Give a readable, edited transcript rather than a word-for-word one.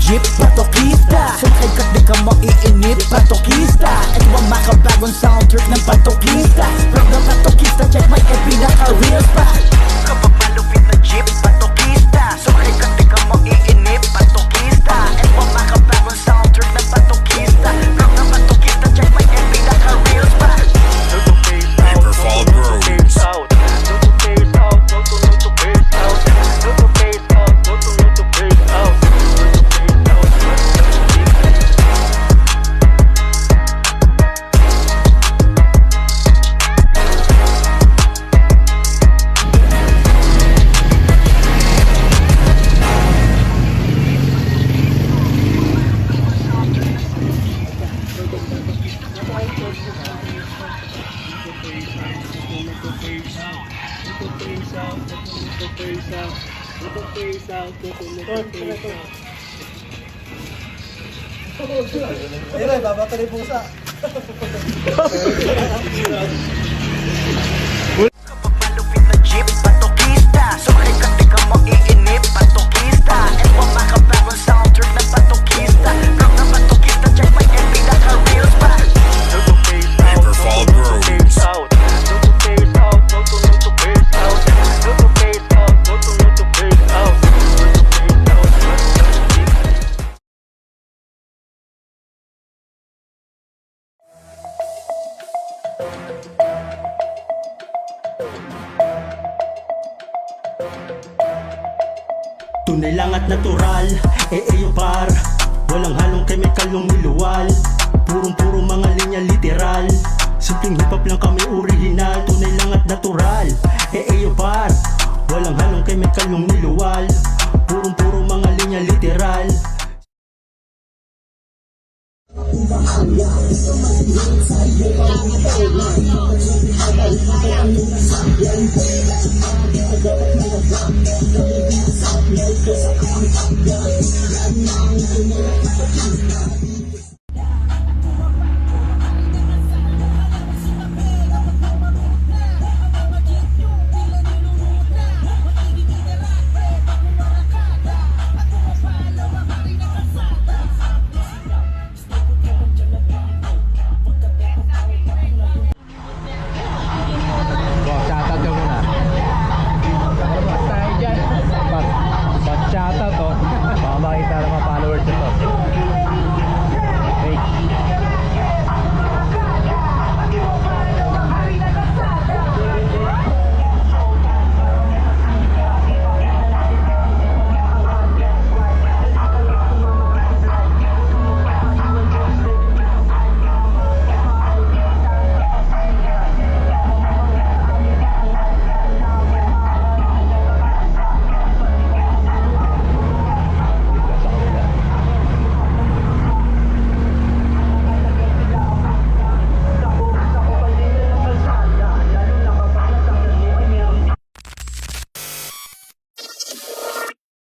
jeep, patokista. Sakay ka't di ka maiinip, patokista. Ito ang makabagong soundtrack ng patokista. From the patokista, check my FB naka-real spot. Kapag malupit na jeep, patokista. Sakay ka't di ka maiinip, patokista. Ito ang makabagong soundtrack ng patokista. From the patokista, check my FB naka-real spot. Paper Fall Bros. Ayun, babata rin pusa. Kapag malupit na jeep, patokista. Sakay ka't di ka maiinip, patokista. Ito ang makabagong soundtrack ng patokista. From the patokista, check my FB naka-real spot. Paper Fall Bros. Tunay lang at natural, yung par. Walang halong chemical yung niluwal. Purong-puro mga linya literal. Simpleng hip-hop lang kami original. Tunay lang at natural, yung par. Walang halong chemical yung niluwal. Purong-puro mga linya literal.